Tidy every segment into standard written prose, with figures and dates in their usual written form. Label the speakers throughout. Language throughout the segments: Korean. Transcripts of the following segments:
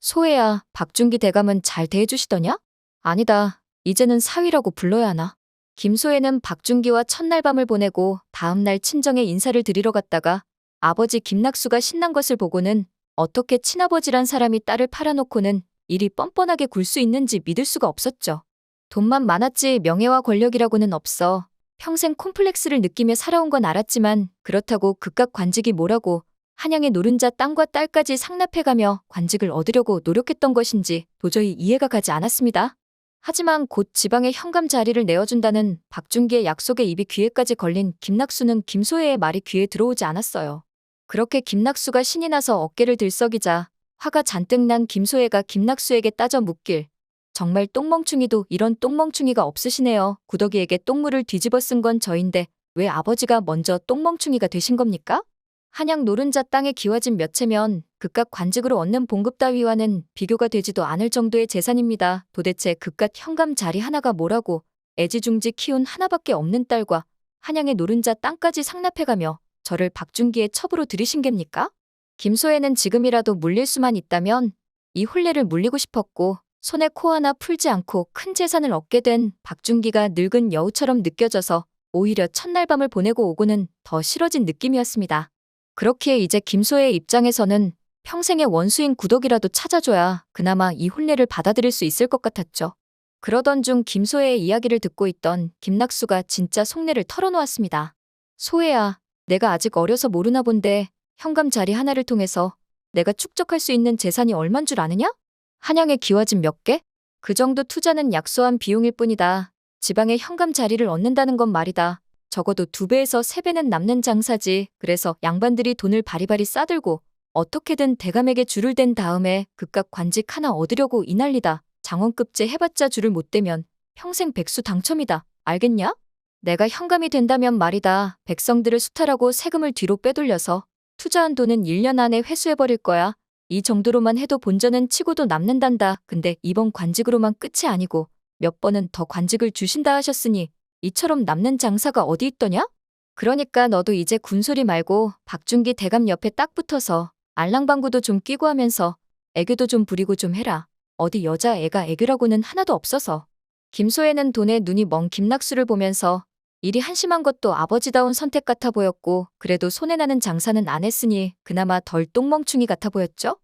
Speaker 1: 소혜야, 박준기 대감은 잘 대해주시더냐? 아니다. 이제는 사위라고 불러야 하나? 김소혜는 박준기와 첫날 밤을 보내고 다음날 친정에 인사를 드리러 갔다가 아버지 김낙수가 신난 것을 보고는 어떻게 친아버지란 사람이 딸을 팔아놓고는 일이 뻔뻔하게 굴 수 있는지 믿을 수가 없었죠. 돈만 많았지 명예와 권력이라고는 없어. 평생 콤플렉스를 느끼며 살아온 건 알았지만 그렇다고 그깟 관직이 뭐라고 한양의 노른자 땅과 딸까지 상납해가며 관직을 얻으려고 노력했던 것인지 도저히 이해가 가지 않았습니다. 하지만 곧 지방의 현감 자리를 내어준다는 박준기의 약속에 입이 귀에까지 걸린 김낙수는 김소혜의 말이 귀에 들어오지 않았어요. 그렇게 김낙수가 신이 나서 어깨를 들썩이자 화가 잔뜩 난 김소혜가 김낙수에게 따져 묻길. 정말 똥멍충이도 이런 똥멍충이가 없으시네요. 구더기에게 똥물을 뒤집어 쓴 건 저인데 왜 아버지가 먼저 똥멍충이가 되신 겁니까? 한양 노른자 땅에 기와진 몇 채면 그깟 관직으로 얻는 봉급 따위와는 비교가 되지도 않을 정도의 재산입니다. 도대체 그깟 현감 자리 하나가 뭐라고 애지중지 키운 하나밖에 없는 딸과 한양의 노른자 땅까지 상납해가며 저를 박준기의 첩으로 들이신 겁니까? 김소혜는 지금이라도 물릴 수만 있다면 이 혼례를 물리고 싶었고 손에 코 하나 풀지 않고 큰 재산을 얻게 된 박준기가 늙은 여우처럼 느껴져서 오히려 첫날 밤을 보내고 오고는 더 싫어진 느낌이었습니다. 그렇기에 이제 김소혜의 입장에서는 평생의 원수인 구덕이라도 찾아줘야 그나마 이 혼례를 받아들일 수 있을 것 같았죠. 그러던 중 김소혜의 이야기를 듣고 있던 김낙수가 진짜 속내를 털어놓았습니다. 소혜야, 내가 아직 어려서 모르나 본데 현감 자리 하나를 통해서 내가 축적할 수 있는 재산이 얼만 줄 아느냐? 한양에 기와진 몇 개? 그 정도 투자는 약소한 비용일 뿐이다. 지방의 현감 자리를 얻는다는 건 말이다. 적어도 2배에서 3배는 남는 장사지. 그래서 양반들이 돈을 바리바리 싸들고 어떻게든 대감에게 줄을 댄 다음에 그깟 관직 하나 얻으려고 이 난리다. 장원급제 해봤자 줄을 못 대면 평생 백수 당첨이다. 알겠냐? 내가 현감이 된다면 말이다. 백성들을 수탈하고 세금을 뒤로 빼돌려서 투자한 돈은 1년 안에 회수해버릴 거야. 이 정도로만 해도 본전은 치고도 남는단다. 근데 이번 관직으로만 끝이 아니고 몇 번은 더 관직을 주신다 하셨으니 이처럼 남는 장사가 어디 있더냐? 그러니까 너도 이제 군소리 말고 박준기 대감 옆에 딱 붙어서 알랑방구도 좀 끼고 하면서 애교도 좀 부리고 좀 해라. 어디 여자애가 애교라고는 하나도 없어서. 김소혜는 돈에 눈이 먼 김낙수를 보면서 일이 한심한 것도 아버지다운 선택 같아 보였고 그래도 손해나는 장사는 안 했으니 그나마 덜 똥멍충이 같아 보였죠?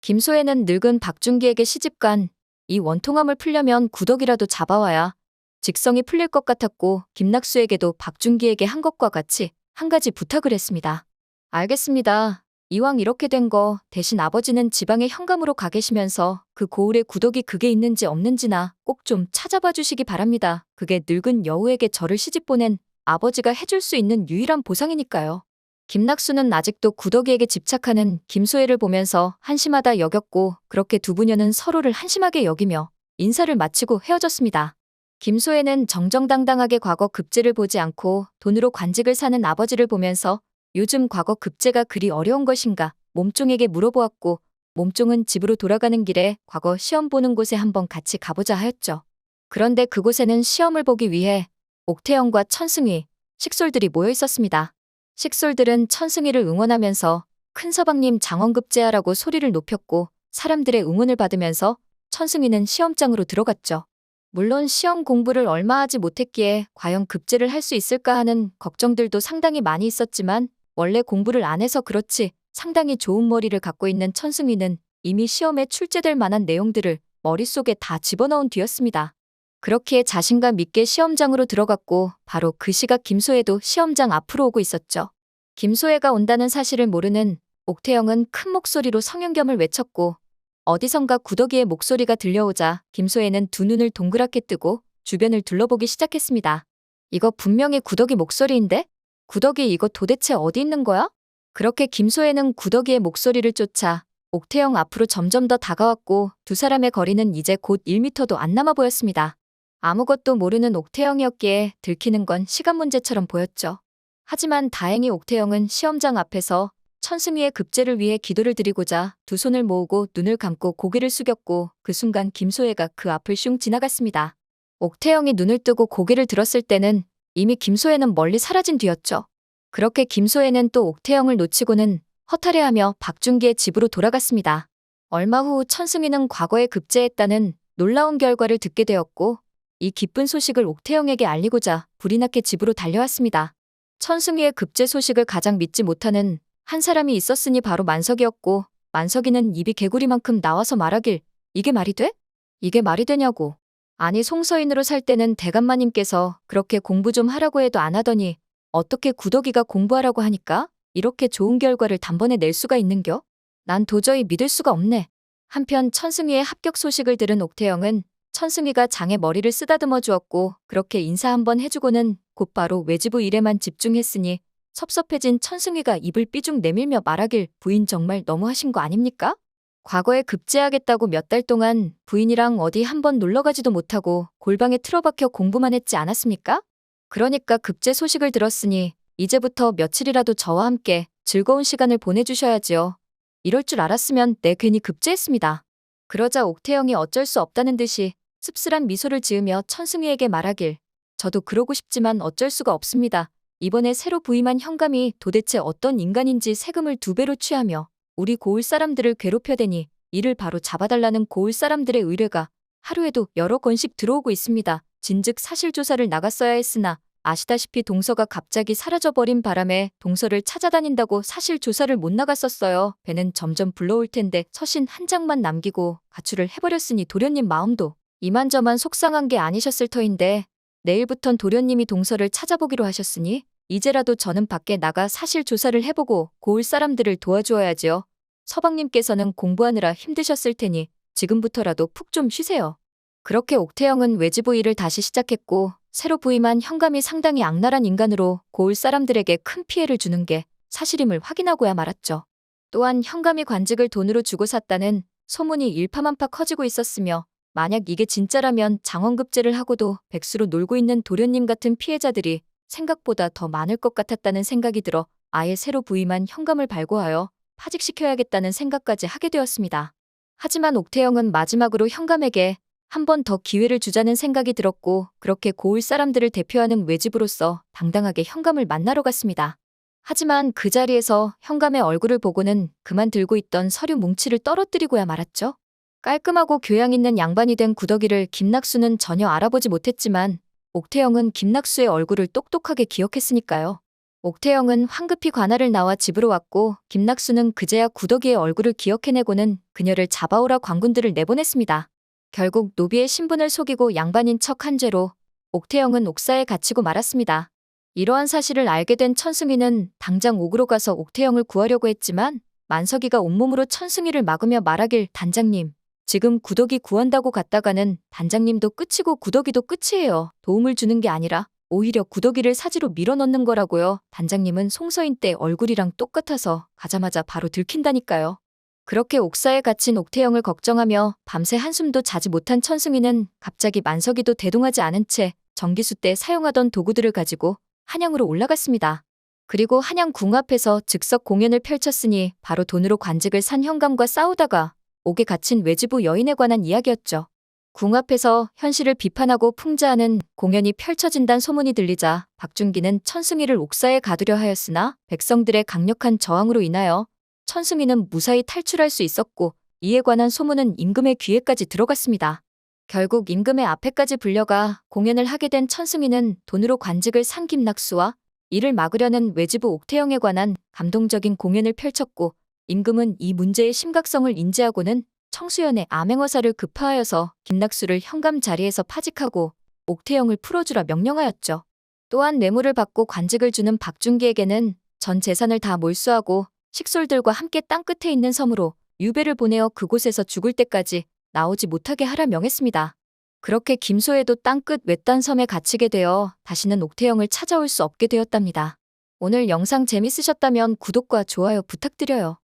Speaker 1: 김소혜는 늙은 박준기에게 시집간 이 원통함을 풀려면 구덕이라도 잡아와야 직성이 풀릴 것 같았고 김낙수에게도 박준기에게 한 것과 같이 한 가지 부탁을 했습니다. 알겠습니다. 이왕 이렇게 된 거 대신 아버지는 지방에 현감으로 가 계시면서 그 고을에 구덕이 그게 있는지 없는지나 꼭 좀 찾아봐 주시기 바랍니다. 그게 늙은 여우에게 저를 시집 보낸 아버지가 해줄 수 있는 유일한 보상이니까요. 김낙수는 아직도 구덕이에게 집착하는 김소혜를 보면서 한심하다 여겼고 그렇게 두 부녀는 서로를 한심하게 여기며 인사를 마치고 헤어졌습니다. 김소혜는 정정당당하게 과거 급제를 보지 않고 돈으로 관직을 사는 아버지를 보면서 요즘 과거 급제가 그리 어려운 것인가 몸종에게 물어보았고 몸종은 집으로 돌아가는 길에 과거 시험 보는 곳에 한번 같이 가보자 하였죠. 그런데 그곳에는 시험을 보기 위해 옥태영과 천승희, 식솔들이 모여 있었습니다. 식솔들은 천승희를 응원하면서 큰서방님 장원급제하라고 소리를 높였고 사람들의 응원을 받으면서 천승희는 시험장으로 들어갔죠. 물론 시험 공부를 얼마 하지 못했기에 과연 급제를 할 수 있을까 하는 걱정들도 상당히 많이 있었지만 원래 공부를 안 해서 그렇지 상당히 좋은 머리를 갖고 있는 천승희는 이미 시험에 출제될 만한 내용들을 머릿속에 다 집어넣은 뒤였습니다. 그렇기에 자신감 있게 시험장으로 들어갔고 바로 그 시각 김소혜도 시험장 앞으로 오고 있었죠. 김소혜가 온다는 사실을 모르는 옥태영은 큰 목소리로 성윤겸을 외쳤고 어디선가 구더기의 목소리가 들려오자 김소혜는 두 눈을 동그랗게 뜨고 주변을 둘러보기 시작했습니다. 이거 분명히 구더기 목소리인데? 구더기 이거 도대체 어디 있는 거야? 그렇게 김소혜는 구더기의 목소리를 쫓아 옥태영 앞으로 점점 더 다가왔고 두 사람의 거리는 이제 곧 1미터도 안 남아 보였습니다. 아무것도 모르는 옥태영이었기에 들키는 건 시간 문제처럼 보였죠. 하지만 다행히 옥태영은 시험장 앞에서 천승희의 급제를 위해 기도를 드리고자 두 손을 모으고 눈을 감고 고개를 숙였고 그 순간 김소혜가 그 앞을 슝 지나갔습니다. 옥태영이 눈을 뜨고 고개를 들었을 때는 이미 김소혜는 멀리 사라진 뒤였죠. 그렇게 김소혜는 또 옥태영을 놓치고는 허탈해하며 박준기의 집으로 돌아갔습니다. 얼마 후 천승희는 과거에 급제했다는 놀라운 결과를 듣게 되었고 이 기쁜 소식을 옥태영에게 알리고자 불이 나게 집으로 달려왔습니다. 천승희의 급제 소식을 가장 믿지 못하는 한 사람이 있었으니 바로 만석이었고 만석이는 입이 개구리만큼 나와서 말하길 이게 말이 돼? 이게 말이 되냐고. 아니 송서인으로 살 때는 대감마님께서 그렇게 공부 좀 하라고 해도 안 하더니 어떻게 구더기가 공부하라고 하니까 이렇게 좋은 결과를 단번에 낼 수가 있는겨? 난 도저히 믿을 수가 없네. 한편 천승희의 합격 소식을 들은 옥태영은 천승희가 장에 머리를 쓰다듬어 주었고 그렇게 인사 한번 해주고는 곧바로 외지부 일에만 집중했으니 섭섭해진 천승희가 입을 삐죽 내밀며 말하길 부인 정말 너무하신 거 아닙니까? 과거에 급제하겠다고 몇 달 동안 부인이랑 어디 한번 놀러가지도 못하고 골방에 틀어박혀 공부만 했지 않았습니까? 그러니까 급제 소식을 들었으니 이제부터 며칠이라도 저와 함께 즐거운 시간을 보내주셔야지요. 이럴 줄 알았으면 내 괜히 급제했습니다. 그러자 옥태영이 어쩔 수 없다는 듯이 씁쓸한 미소를 지으며 천승희에게 말하길 저도 그러고 싶지만 어쩔 수가 없습니다. 이번에 새로 부임한 현감이 도대체 어떤 인간인지 세금을 2배로 취하며 우리 고을 사람들을 괴롭혀대니 이를 바로 잡아달라는 고을 사람들의 의뢰가 하루에도 여러 건씩 들어오고 있습니다. 진즉 사실조사를 나갔어야 했으나 아시다시피 동서가 갑자기 사라져버린 바람에 동서를 찾아다닌다고 사실조사를 못 나갔었어요. 배는 점점 불러올 텐데 서신 한 장만 남기고 가출을 해버렸으니 도련님 마음도 이만저만 속상한 게 아니셨을 터인데 내일부턴 도련님이 동서를 찾아보기로 하셨으니 이제라도 저는 밖에 나가 사실조사를 해보고 고을 사람들을 도와주어야지요. 서방님께서는 공부하느라 힘드셨을 테니 지금부터라도 푹 좀 쉬세요. 그렇게 옥태영은 외지부 일을 다시 시작했고 새로 부임한 현감이 상당히 악랄한 인간으로 고을 사람들에게 큰 피해를 주는 게 사실임을 확인하고야 말았죠. 또한 현감이 관직을 돈으로 주고 샀다는 소문이 일파만파 커지고 있었으며 만약 이게 진짜라면 장원급제를 하고도 백수로 놀고 있는 도련님 같은 피해자들이 생각보다 더 많을 것 같았다는 생각이 들어 아예 새로 부임한 현감을 발고하여 파직시켜야겠다는 생각까지 하게 되었습니다. 하지만 옥태영은 마지막으로 현감에게 한 번 더 기회를 주자는 생각이 들었고 그렇게 고을 사람들을 대표하는 외집으로서 당당하게 현감을 만나러 갔습니다. 하지만 그 자리에서 현감의 얼굴을 보고는 그만 들고 있던 서류 뭉치를 떨어뜨리고야 말았죠. 깔끔하고 교양 있는 양반이 된 구더기를 김낙수는 전혀 알아보지 못했지만 옥태영은 김낙수의 얼굴을 똑똑하게 기억했으니까요. 옥태영은 황급히 관할을 나와 집으로 왔고 김낙수는 그제야 구더기의 얼굴을 기억해내고는 그녀를 잡아오라 관군들을 내보냈습니다. 결국 노비의 신분을 속이고 양반인 척 한 죄로 옥태영은 옥사에 갇히고 말았습니다. 이러한 사실을 알게 된 천승희는 당장 옥으로 가서 옥태영을 구하려고 했지만 만석이가 온몸으로 천승희를 막으며 말하길 단장님, 지금 구더기 구한다고 갔다가는 단장님도 끝이고 구더기도 끝이에요. 도움을 주는 게 아니라 오히려 구더기를 사지로 밀어넣는 거라고요. 단장님은 송서인 때 얼굴이랑 똑같아서 가자마자 바로 들킨다니까요. 그렇게 옥사에 갇힌 옥태영을 걱정하며 밤새 한숨도 자지 못한 천승희는 갑자기 만석이도 대동하지 않은 채 정기수 때 사용하던 도구들을 가지고 한양으로 올라갔습니다. 그리고 한양 궁 앞에서 즉석 공연을 펼쳤으니 바로 돈으로 관직을 산 현감과 싸우다가 옥에 갇힌 외지부 여인에 관한 이야기였죠. 궁 앞에서 현실을 비판하고 풍자하는 공연이 펼쳐진다는 소문이 들리자 박준기는 천승희를 옥사에 가두려 하였으나 백성들의 강력한 저항으로 인하여 천승희는 무사히 탈출할 수 있었고 이에 관한 소문은 임금의 귀에까지 들어갔습니다. 결국 임금의 앞에까지 불려가 공연을 하게 된 천승희는 돈으로 관직을 산 김낙수와 이를 막으려는 외지부 옥태영에 관한 감동적인 공연을 펼쳤고 임금은 이 문제의 심각성을 인지하고는 청수연의 암행어사를 급파하여서 김낙수를 현감 자리에서 파직하고 옥태영을 풀어주라 명령하였죠. 또한 뇌물을 받고 관직을 주는 박준기에게는 전 재산을 다 몰수하고 식솔들과 함께 땅끝에 있는 섬으로 유배를 보내어 그곳에서 죽을 때까지 나오지 못하게 하라 명했습니다. 그렇게 김소에도 땅끝 외딴 섬에 갇히게 되어 다시는 옥태영을 찾아올 수 없게 되었답니다. 오늘 영상 재밌으셨다면 구독과 좋아요 부탁드려요.